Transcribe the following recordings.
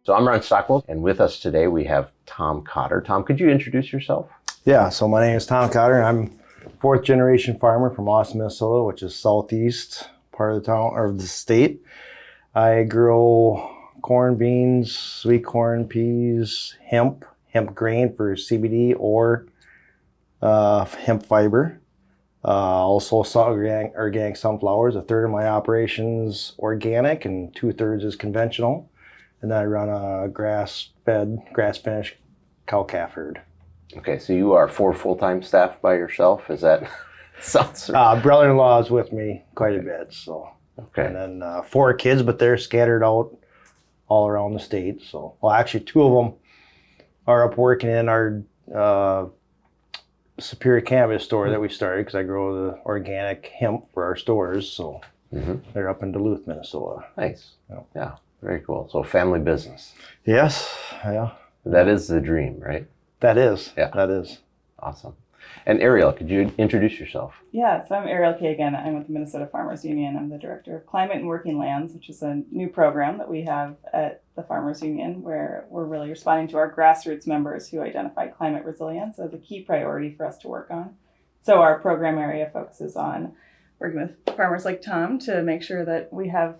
So I'm Ron Stockwell, and with us today we have Tom Cotter. Tom, could you introduce yourself? Yeah, so my name is Tom Cotter. I'm fourth generation farmer from Austin, Minnesota, which is southeast part of the town or the state. I grow corn, beans, sweet corn, peas, hemp grain for CBD or hemp fiber. Also organic sunflowers. A third of my operations organic and 2/3 is conventional. And then I run a grass-fed, grass-finished cow-calf herd. Okay, so you are 4 full-time staff by yourself? Is that sounds? Brother-in-law is with me quite a bit, so. Okay. And then 4 kids, but they're scattered out all around the state. So, well, actually, 2 of them are up working in our Superior Cannabis store that we started because I grow the organic hemp for our stores. So they're up in Duluth, Minnesota. Nice. Yeah, very cool. So family business. Yes, yeah. That is the dream, right? That is. Yeah. That is. Awesome. And Ariel, could you introduce yourself? Yeah, so I'm Ariel Kagan. I'm with the Minnesota Farmers Union. I'm the Director of Climate and Working Lands, which is a new program that we have at the Farmers Union where we're really responding to our grassroots members who identify climate resilience as a key priority for us to work on. So our program area focuses on working with farmers like Tom to make sure that we have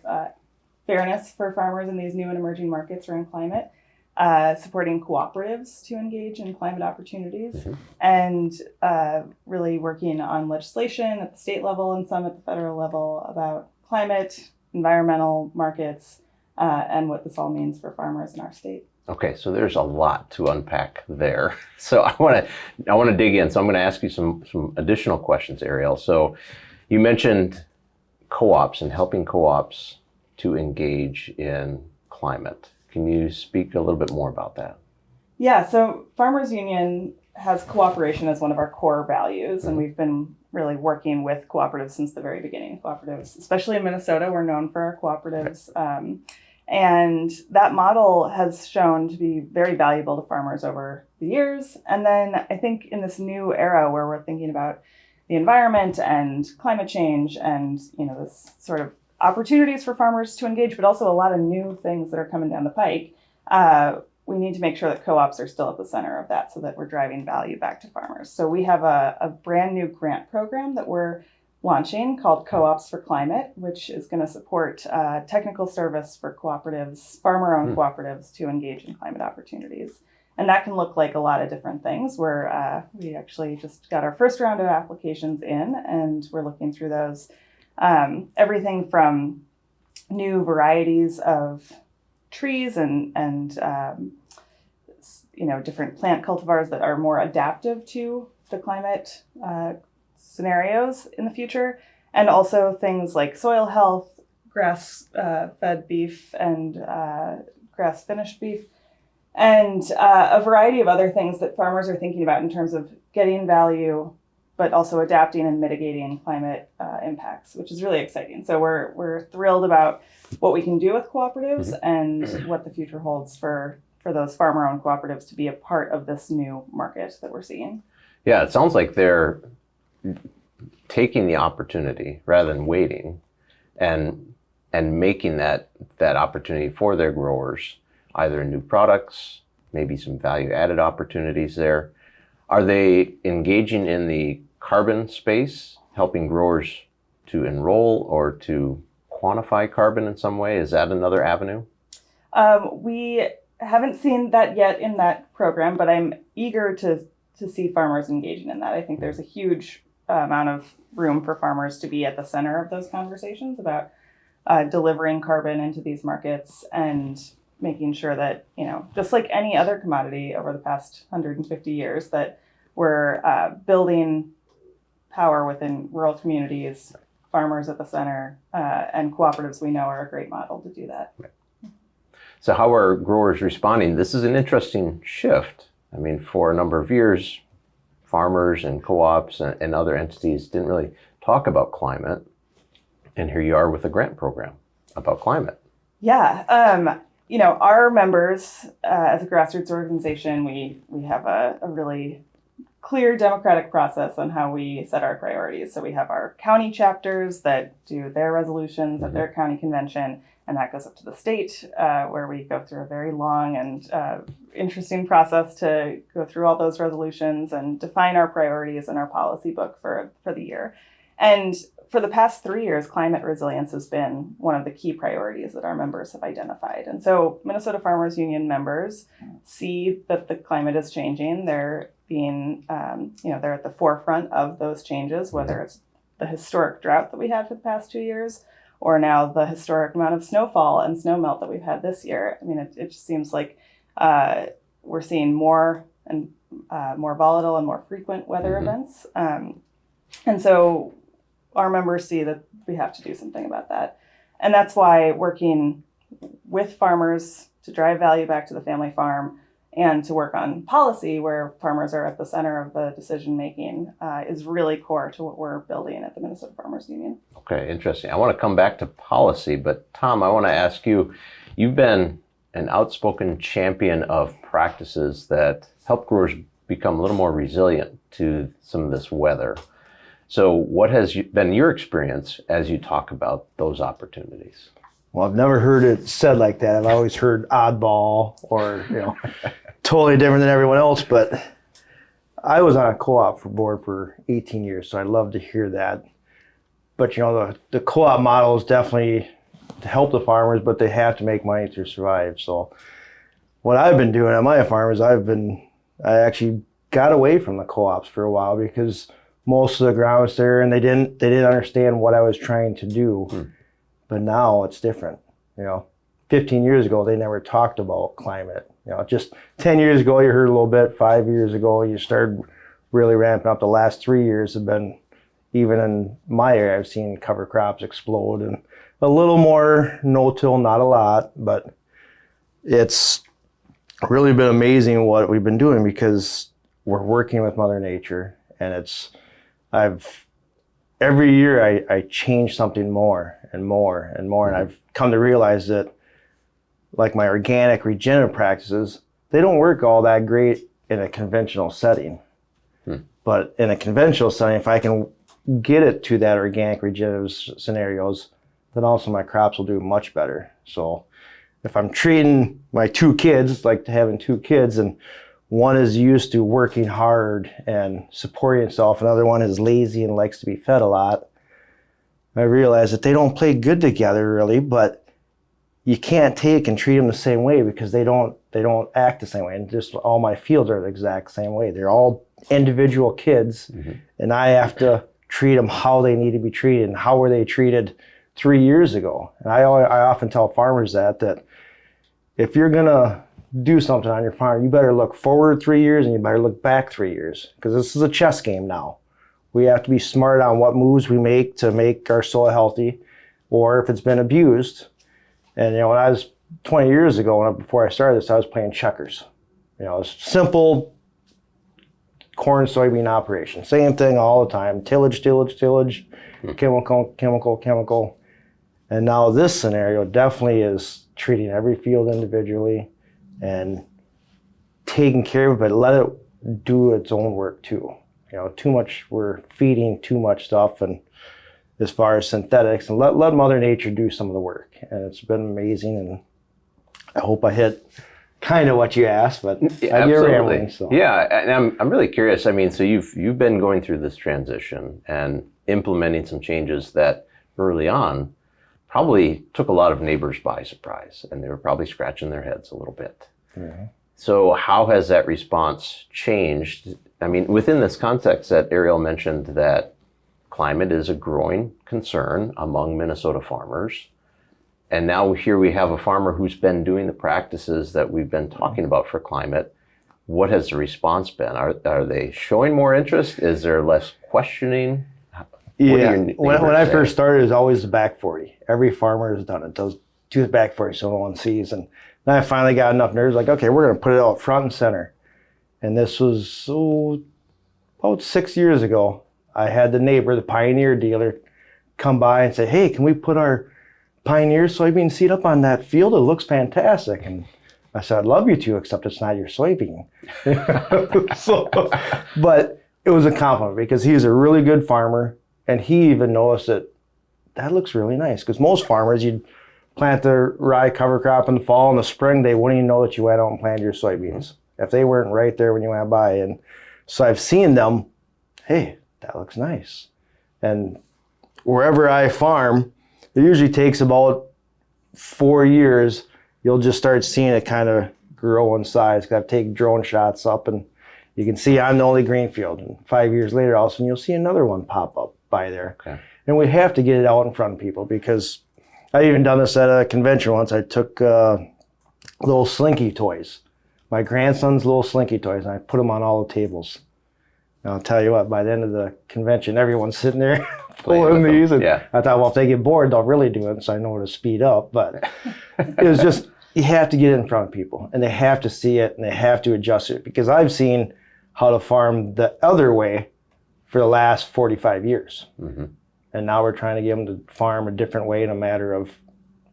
fairness for farmers in these new and emerging markets around climate. Supporting cooperatives to engage in climate opportunities, and really working on legislation at the state level and some at the federal level about climate, environmental markets, and what this all means for farmers in our state. Okay, so there's a lot to unpack there. So I want to dig in. So I'm going to ask you some additional questions, Ariel. So you mentioned co-ops and helping co-ops to engage in climate. Can you speak a little bit more about that? Yeah, so Farmers Union has cooperation as one of our core values, and we've been really working with cooperatives since the very beginning. Cooperatives, especially in Minnesota, we're known for our cooperatives. And that model has shown to be very valuable to farmers over the years. And then I think in this new era where we're thinking about the environment and climate change and, this sort of opportunities for farmers to engage, but also a lot of new things that are coming down the pike. We need to make sure that co-ops are still at the center of that so that we're driving value back to farmers. So we have a brand new grant program that we're launching called Co-ops for Climate, which is going to support technical service for cooperatives, farmer-owned cooperatives to engage in climate opportunities. And that can look like a lot of different things. We actually just got our first round of applications in, and we're looking through those. Everything from new varieties of trees and different plant cultivars that are more adaptive to the climate scenarios in the future, and also things like soil health, grass-fed beef, and grass-finished beef, and a variety of other things that farmers are thinking about in terms of getting value but also adapting and mitigating climate impacts, which is really exciting. So we're thrilled about what we can do with cooperatives and what the future holds for those farmer-owned cooperatives to be a part of this new market that we're seeing. Yeah, it sounds like they're taking the opportunity rather than waiting and making that opportunity for their growers, either new products, maybe some value-added opportunities there. Are they engaging in the carbon space, helping growers to enroll or to quantify carbon in some way? Is that another avenue? We haven't seen that yet in that program, but I'm eager to see farmers engaging in that. I think there's a huge amount of room for farmers to be at the center of those conversations about delivering carbon into these markets and making sure that, just like any other commodity over the past 150 years, that we're building power within rural communities, farmers at the center, and cooperatives we know are a great model to do that. Right. So how are growers responding? This is an interesting shift. I mean, for a number of years, farmers and co-ops and other entities didn't really talk about climate. And here you are with a grant program about climate. Yeah. Our members, as a grassroots organization, we have a really clear democratic process on how we set our priorities. So we have our county chapters that do their resolutions at their county convention, and that goes up to the state, where we go through a very long and interesting process to go through all those resolutions and define our priorities in our policy book for the year. And for the past 3 years, climate resilience has been one of the key priorities that our members have identified. And so Minnesota Farmers Union members see that the climate is changing. They're being, they're at the forefront of those changes, whether it's the historic drought that we had for the past 2 years, or now the historic amount of snowfall and snowmelt that we've had this year. I mean, it just seems like we're seeing more and more volatile and more frequent weather events. And so our members see that we have to do something about that. And that's why working with farmers to drive value back to the family farm and to work on policy where farmers are at the center of the decision making is really core to what we're building at the Minnesota Farmers Union. Okay, interesting. I want to come back to policy, but Tom, I want to ask you, you've been an outspoken champion of practices that help growers become a little more resilient to some of this weather. So what has been your experience as you talk about those opportunities? Well, I've never heard it said like that. I've always heard oddball or, totally different than everyone else. But I was on a co-op board for 18 years, so I'd love to hear that. But, the co-op model is definitely to help the farmers, but they have to make money to survive. So what I've been doing at my farm is I actually got away from the co-ops for a while because most of the ground was there and they didn't understand what I was trying to do. But now it's different. 15 years ago, they never talked about climate. Just 10 years ago, you heard a little bit. 5 years ago, you started really ramping up. The last 3 years have been, even in my area, I've seen cover crops explode and a little more no-till, not a lot, but it's really been amazing what we've been doing because we're working with Mother Nature, and every year I change something more and more and more, and I've come to realize that like my organic regenerative practices, they don't work all that great in a conventional setting. But in a conventional setting, if I can get it to that organic regenerative scenarios, then also my crops will do much better. So if I'm treating my 2 kids, like having 2 kids, and one is used to working hard and supporting itself, another one is lazy and likes to be fed a lot, I realize that they don't play good together really, but you can't take and treat them the same way because they don't act the same way. And just all my fields are the exact same way. They're all individual kids, and I have to treat them how they need to be treated and how were they treated 3 years ago. And I often tell farmers that if you're gonna do something on your farm, you better look forward 3 years and you better look back 3 years, because this is a chess game now. We have to be smart on what moves we make to make our soil healthy, or if it's been abused. And when I was 20 years ago, before I started this, I was playing checkers. It's simple corn, soybean operation. Same thing all the time. Tillage, chemical. And now this scenario definitely is treating every field individually and taking care of it, but let it do its own work too. Too much, we're feeding too much stuff, and as far as synthetics, and let Mother Nature do some of the work. And it's been amazing, and I hope I hit kind of what you asked, but I get rambling. So. Yeah, and I'm really curious. I mean, so you've been going through this transition and implementing some changes that early on probably took a lot of neighbors by surprise, and they were probably scratching their heads a little bit. So how has that response changed? I mean, within this context that Ariel mentioned, that climate is a growing concern among Minnesota farmers. And now here we have a farmer who's been doing the practices that we've been talking about for climate. What has the response been? Are they showing more interest? Is there less questioning? Yeah, when I first started, it was always the back 40. Every farmer has done it. Those do the back 40 so no one sees. And then I finally got enough nerves, like, okay, we're going to put it out front and center. And this was about 6 years ago. I had the neighbor, the Pioneer dealer, come by and say, hey, can we put our Pioneer soybean seed up on that field? It looks fantastic. And I said, I'd love you to, except it's not your soybean. So, but it was a compliment because he's a really good farmer. And he even noticed that looks really nice. Because most farmers, you'd plant the rye cover crop in the fall. In the spring, they wouldn't even know that you went out and planted your soybeans if they weren't right there when you went by. And so I've seen them, hey, that looks nice. And wherever I farm, it usually takes about 4 years. You'll just start seeing it kind of grow in size. I've taken drone shots up and you can see I'm the only green field. And 5 years later, all of a sudden you'll see another one pop up by there. Okay. And we have to get it out in front of people because I even done this at a convention once. I took little slinky toys, my grandson's little slinky toys, and I put them on all the tables. And I'll tell you what, by the end of the convention, everyone's sitting there pulling these. And I thought, well, if they get bored, they'll really do it, so I know to speed up. But it was just, you have to get it in front of people, and they have to see it, and they have to adjust it. Because I've seen how to farm the other way for the last 45 years. Mm-hmm. And now we're trying to get them to farm a different way in a matter of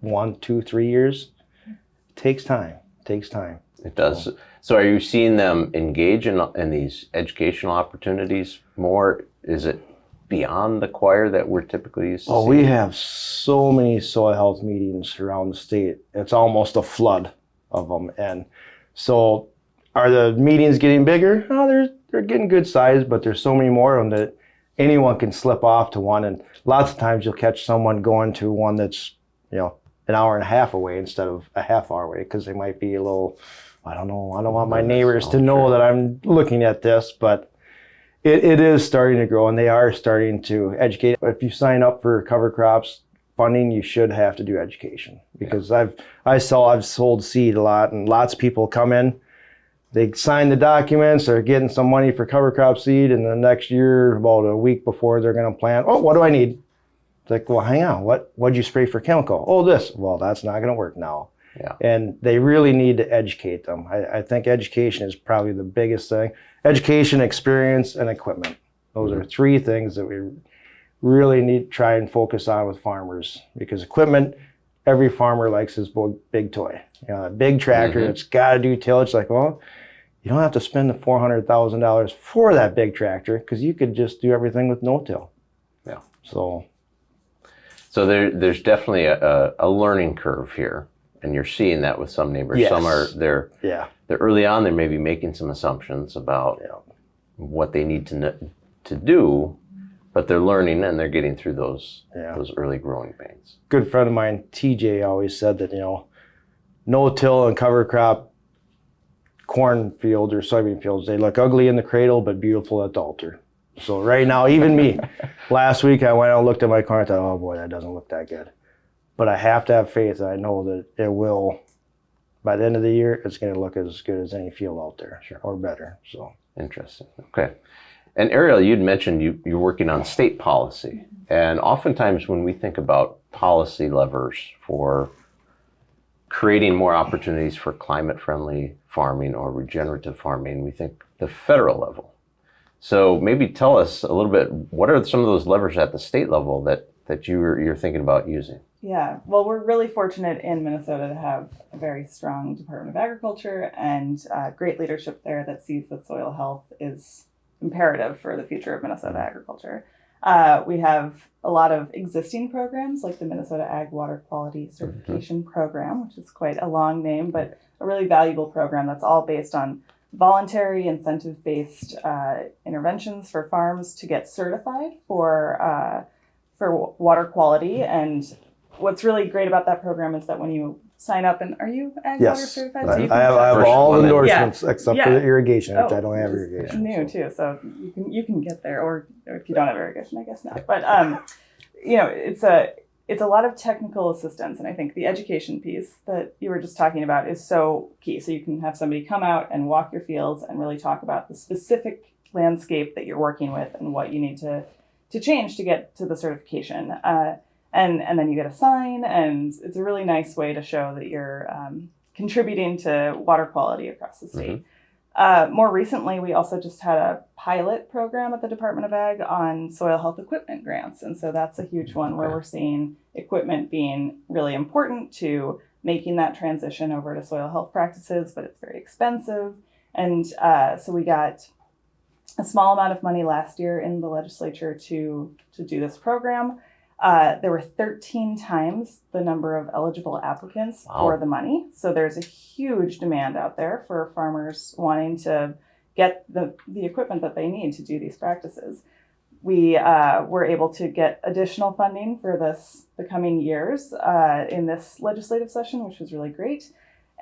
1, 2, 3 years. It takes time. It takes time. It does. So are you seeing them engage in these educational opportunities more? Is it beyond the choir that we're typically used to seeing? We have so many soil health meetings around the state. It's almost a flood of them. And so are the meetings getting bigger? No, they're getting good size, but there's so many more of them that anyone can slip off to one. And lots of times you'll catch someone going to one that's, an hour and a half away instead of a half hour away because they might be a little, I don't know, I don't want my neighbors to know that I'm looking at this, but it is starting to grow and they are starting to educate. If you sign up for cover crops funding, you should have to do education because I've sold seed a lot and lots of people come in, they sign the documents, they're getting some money for cover crop seed, and the next year, about a week before they're going to plant, what do I need? It's like, well, hang on, what'd you spray for chemical? Oh, this. Well, that's not going to work now. Yeah. And they really need to educate them. I think education is probably the biggest thing. Education, experience, and equipment. Those are 3 things that we really need to try and focus on with farmers because equipment, every farmer likes his big toy. A big tractor that's got to do tillage. Like, well, you don't have to spend the $400,000 for that big tractor because you could just do everything with no-till. Yeah. So there's definitely a learning curve here, and you're seeing that with some neighbors. Yes. Some they're early on. They may be making some assumptions about what they need to do, but they're learning and they're getting through those early growing pains. Good friend of mine, TJ, always said that no-till and cover crop corn fields or soybean fields, they look ugly in the cradle but beautiful at the altar. So right now, even me, last week I went out and looked at my corn and thought, oh boy, that doesn't look that good. But I have to have faith that I know that it will, by the end of the year, it's going to look as good as any field out there, or better. So interesting. Okay. And Ariel, you'd mentioned you're working on state policy. And oftentimes when we think about policy levers for creating more opportunities for climate-friendly farming or regenerative farming, we think the federal level. So maybe tell us a little bit, what are some of those levers at the state level that you're thinking about using? Yeah, well, we're really fortunate in Minnesota to have a very strong Department of Agriculture and great leadership there that sees that soil health is imperative for the future of Minnesota agriculture. We have a lot of existing programs like the Minnesota Ag Water Quality Certification Program, which is quite a long name, but a really valuable program that's all based on voluntary incentive-based interventions for farms to get certified for water quality. And what's really great about that program is that when you sign up, and are you Ag Water certified? So I have all endorsements except for the irrigation, which I don't have irrigation. New too, so you can get there, or if you don't have irrigation, I guess not. But it's a lot of technical assistance, and I think the education piece that you were just talking about is so key. So you can have somebody come out and walk your fields and really talk about the specific landscape that you're working with and what you need to change to get to the certification. And then you get a sign, and it's a really nice way to show that you're contributing to water quality across the state. More recently, we also just had a pilot program at the Department of Ag on soil health equipment grants. And so that's a huge one where we're seeing equipment being really important to making that transition over to soil health practices, but it's very expensive. And so we got a small amount of money last year in the legislature to do this program. There were 13 times the number of eligible applicants for the money. So there's a huge demand out there for farmers wanting to get the equipment that they need to do these practices. We were able to get additional funding for the coming years in this legislative session, which was really great.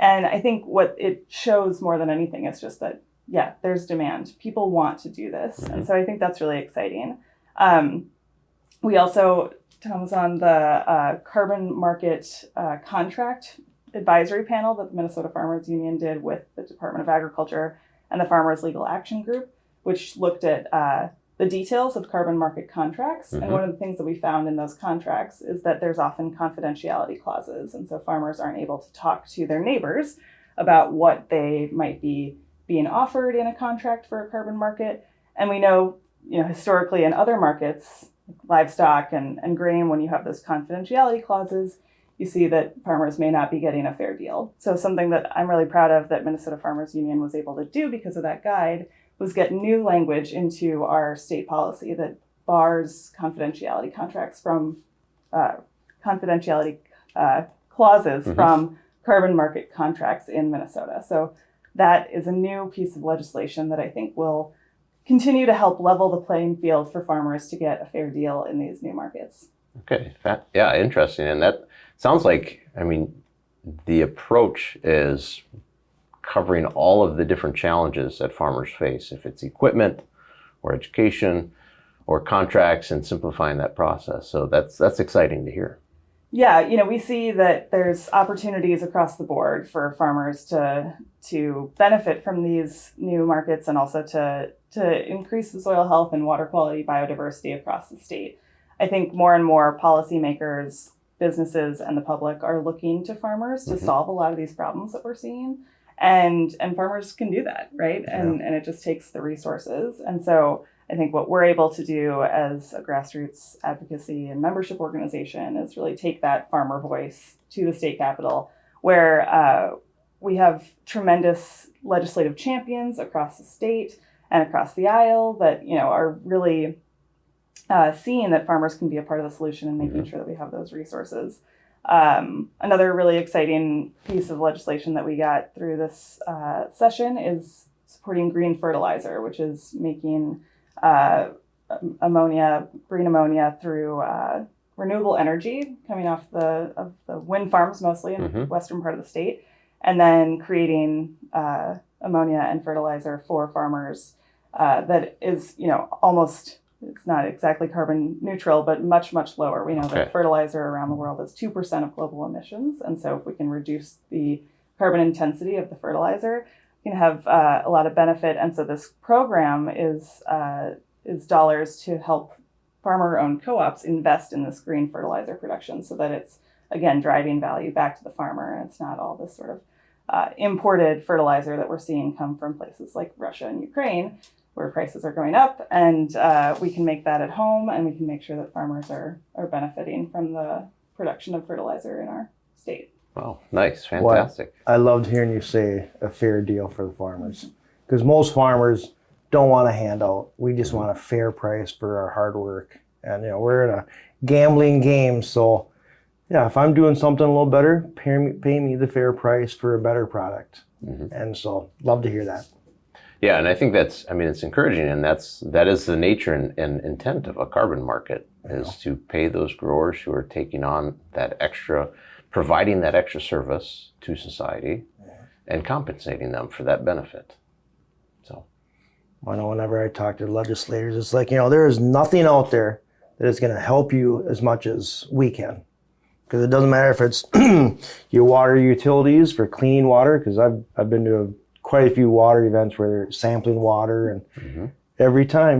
And I think what it shows more than anything is just that, yeah, there's demand. People want to do this. And so I think that's really exciting. We also, Tom was on the carbon market contract advisory panel that the Minnesota Farmers Union did with the Department of Agriculture and the Farmers Legal Action Group, which looked at the details of carbon market contracts. And one of the things that we found in those contracts is that there's often confidentiality clauses. And so farmers aren't able to talk to their neighbors about what they might be being offered in a contract for a carbon market. And we know, historically in other markets, livestock and grain, when you have those confidentiality clauses, you see that farmers may not be getting a fair deal. So something that I'm really proud of that Minnesota Farmers Union was able to do because of that guide was get new language into our state policy that bars confidentiality contracts from confidentiality clauses from carbon market contracts in Minnesota. So that is a new piece of legislation that I think will continue to help level the playing field for farmers to get a fair deal in these new markets. Okay, yeah, interesting. And that sounds like, the approach is covering all of the different challenges that farmers face, if it's equipment or education or contracts, and simplifying that process. So that's exciting to hear. Yeah, we see that there's opportunities across the board for farmers to benefit from these new markets and also to increase the soil health and water quality biodiversity across the state. I think more and more policymakers, businesses, and the public are looking to farmers to solve a lot of these problems that we're seeing. And farmers can do that, right? And it just takes the resources. And so I think what we're able to do as a grassroots advocacy and membership organization is really take that farmer voice to the state capitol, where we have tremendous legislative champions across the state and across the aisle that are really seeing that farmers can be a part of the solution and making sure that we have those resources. Another really exciting piece of legislation that we got through this session is supporting green fertilizer, which is making green ammonia through renewable energy coming off of the wind farms, mostly in the western part of the state, and then creating ammonia and fertilizer for farmers that is, almost, it's not exactly carbon neutral, but much, much lower. We know that fertilizer around the world is 2% of global emissions. And so if we can reduce the carbon intensity of the fertilizer, we can have a lot of benefit. And so this program is dollars to help farmer-owned co-ops invest in this green fertilizer production so that it's, again, driving value back to the farmer. And it's not all this sort of imported fertilizer that we're seeing come from places like Russia and Ukraine, where prices are going up, and we can make that at home, and we can make sure that farmers are benefiting from the production of fertilizer in our state. Wow, nice, fantastic. Well, I loved hearing you say a fair deal for the farmers, because most farmers don't want a handout. We just want a fair price for our hard work, and we're in a gambling game, so yeah, if I'm doing something a little better, pay me the fair price for a better product, and so love to hear that. Yeah, and I think it's encouraging, and that is the nature and intent of a carbon market, is to pay those growers who are taking on that extra, providing that extra service to society, and compensating them for that benefit. So, I know whenever I talk to legislators, it's like, there is nothing out there that is going to help you as much as we can. Because it doesn't matter if it's your water utilities for clean water, because I've been to quite a few water events where they're sampling water, and every time,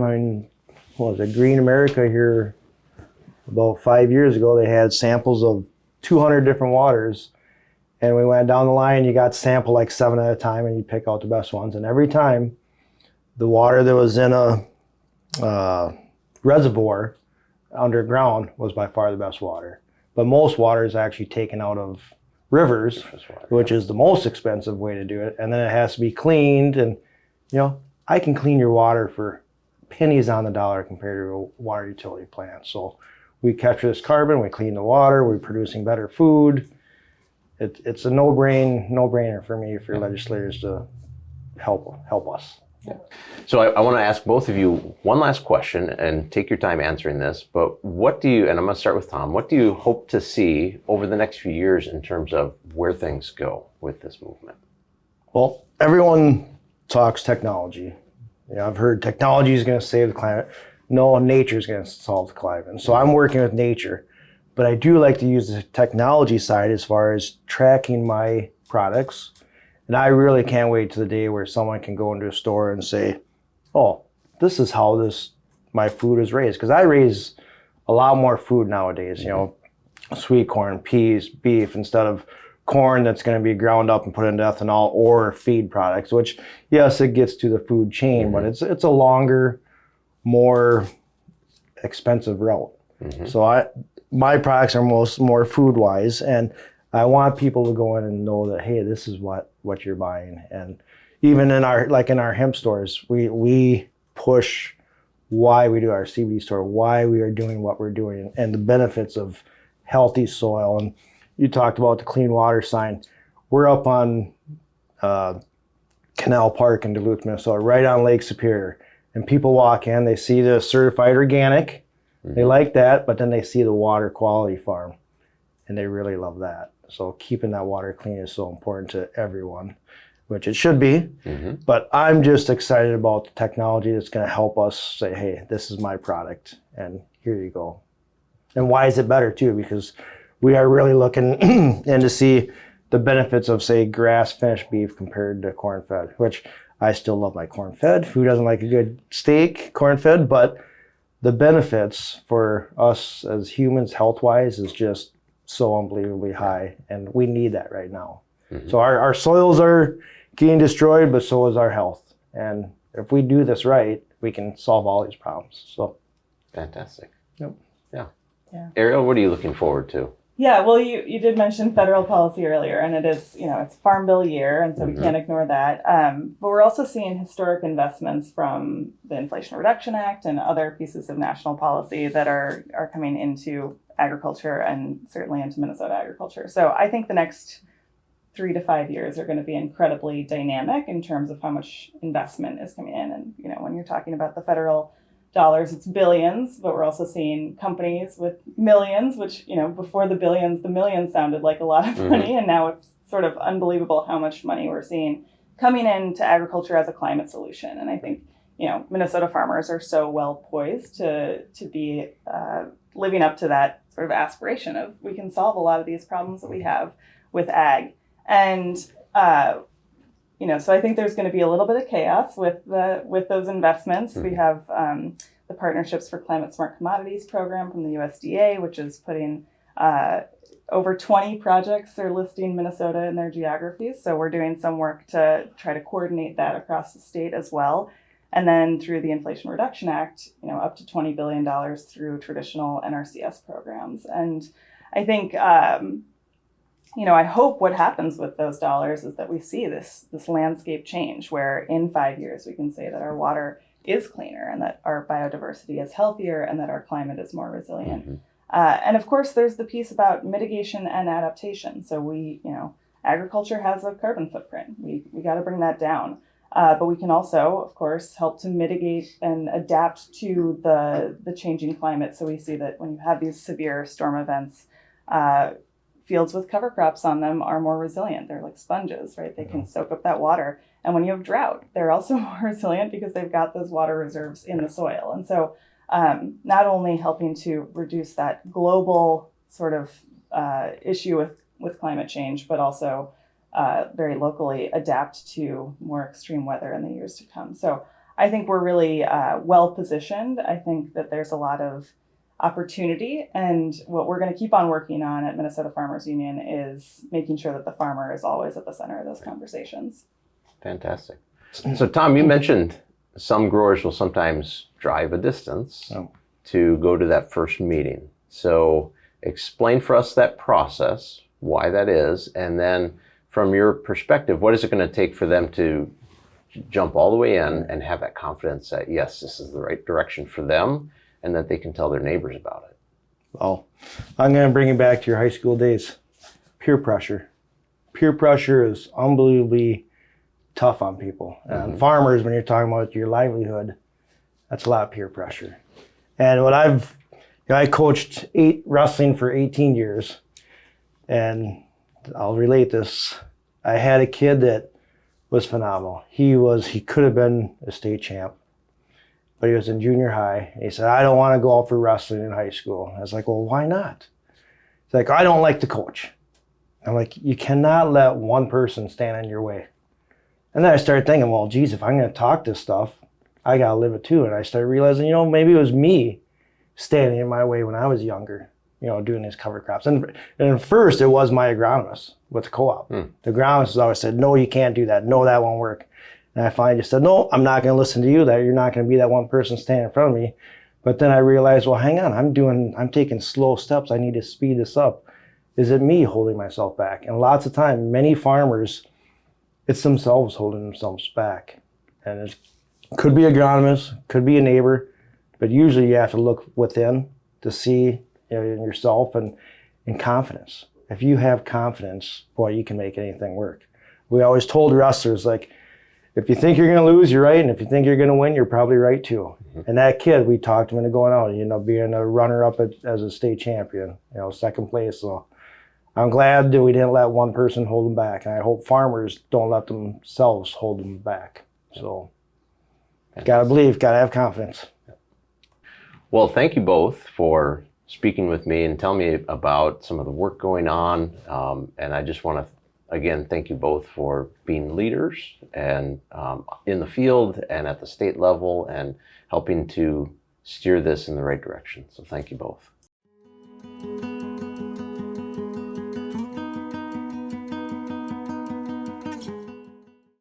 what was it, Green America here about 5 years ago, they had samples of 200 different waters, And we went down the line, you got sample like 7 at a time, and you pick out the best ones. And every time, the water that was in a reservoir underground was by far the best water. But most water is actually taken out of rivers, which is the most expensive way to do it. And then it has to be cleaned. And, I can clean your water for pennies on the dollar compared to a water utility plant. So we capture this carbon, we clean the water, we're producing better food. It's a no-brainer for me, for legislators to help us. Yeah. So I want to ask both of you one last question, and take your time answering this, but what do you, and I'm going to start with Tom, what do you hope to see over the next few years in terms of where things go with this movement? Well, everyone talks technology. I've heard technology is going to save the climate. No, nature is going to solve the climate. So I'm working with nature, but I do like to use the technology side as far as tracking my products. And I really can't wait to the day where someone can go into a store and say, oh, this is how my food is raised. Because I raise a lot more food nowadays, sweet corn, peas, beef, instead of corn that's going to be ground up and put into ethanol or feed products, which, yes, it gets to the food chain, but it's a longer, more expensive route. So my products are more food-wise, and I want people to go in and know that, hey, this is what you're buying. And even in our hemp stores, we push why we do our CBD store, why we are doing what we're doing, and the benefits of healthy soil. And you talked about the clean water sign. We're up on Canal Park in Duluth, Minnesota, right on Lake Superior. And people walk in, they see the certified organic, they like that, but then they see the water quality farm, and they really love that. So keeping that water clean is so important to everyone, which it should be. But I'm just excited about the technology that's going to help us say, hey, this is my product, and here you go. And why is it better, too? Because we are really looking in to see the benefits of, say, grass-finished beef compared to corn-fed, which I still love my corn-fed. Who doesn't like a good steak, corn-fed? But the benefits for us as humans, health-wise, is just so unbelievably high, and we need that right now. So our soils are getting destroyed, but so is our health. And if we do this right, we can solve all these problems. So fantastic. Yep. Yeah. Ariel, what are you looking forward to? Yeah, well, you did mention federal policy earlier, and it is, it's Farm Bill year, and so we can't ignore that. But we're also seeing historic investments from the Inflation Reduction Act and other pieces of national policy that are coming into agriculture, and certainly into Minnesota agriculture. So I think the next 3 to 5 years are going to be incredibly dynamic in terms of how much investment is coming in. And, when you're talking about the federal dollars, it's billions, but we're also seeing companies with millions, which, before the billions, the millions sounded like a lot of money. And now it's sort of unbelievable how much money we're seeing coming into agriculture as a climate solution. And I think, Minnesota farmers are so well poised to be living up to that sort of aspiration of, we can solve a lot of these problems that we have with ag. And, so I think there's going to be a little bit of chaos with those investments. We have the Partnerships for Climate Smart Commodities program from the USDA, which is putting over 20 projects. They're listing Minnesota in their geographies. So we're doing some work to try to coordinate that across the state as well. And then through the Inflation Reduction Act, up to $20 billion through traditional NRCS programs. And I think, I hope what happens with those dollars is that we see this landscape change, where in 5 years we can say that our water is cleaner, and that our biodiversity is healthier, and that our climate is more resilient. And of course, there's the piece about mitigation and adaptation. So agriculture has a carbon footprint. We got to bring that down. But we can also, of course, help to mitigate and adapt to the changing climate. So we see that when you have these severe storm events, fields with cover crops on them are more resilient. They're like sponges, right? They can soak up that water. And when you have drought, they're also more resilient because they've got those water reserves in the soil. And so not only helping to reduce that global sort of issue with climate change, but also very locally adapt to more extreme weather in the years to come. So I think we're really well positioned. I think that there's a lot of opportunity. And what we're going to keep on working on at Minnesota Farmers Union is making sure that the farmer is always at the center of those conversations. Fantastic. So Tom, you mentioned some growers will sometimes drive a distance to go to that first meeting. So explain for us that process, why that is, and then from your perspective, what is it going to take for them to jump all the way in and have that confidence that, yes, this is the right direction for them, and that they can tell their neighbors about it? Well, I'm going to bring it back to your high school days. Peer pressure. Peer pressure is unbelievably tough on people. And farmers, when you're talking about your livelihood, that's a lot of peer pressure. And what I coached wrestling for 18 years, and I'll relate this. I had a kid that was phenomenal. He could have been a state champ, but he was in junior high. And he said, I don't want to go out for wrestling in high school. I was like, well, why not? He's like, I don't like to coach. I'm like, you cannot let one person stand in your way. And then I started thinking, well, geez, if I'm going to talk this stuff, I got to live it too. And I started realizing, maybe it was me standing in my way when I was younger, doing these cover crops. And at first it was my agronomist with the co-op. The agronomist always said, no, you can't do that. No, that won't work. And I finally just said, no, I'm not going to listen to you. That you're not going to be that one person standing in front of me. But then I realized, well, hang on, I'm taking slow steps. I need to speed this up. Is it me holding myself back? And lots of time, many farmers, it's themselves holding themselves back. And it could be agronomist, could be a neighbor, but usually you have to look within to see in yourself and in confidence. If you have confidence, boy, you can make anything work. We always told wrestlers, like, if you think you're going to lose, you're right. And if you think you're going to win, you're probably right too. And that kid, we talked him into going out. He ended up being a runner-up as a state champion, second place. So I'm glad that we didn't let one person hold them back. And I hope farmers don't let themselves hold them back. So got to believe, got to have confidence. Well, thank you both for speaking with me and telling me about some of the work going on. And I just want to, again, thank you both for being leaders and in the field and at the state level and helping to steer this in the right direction. So thank you both.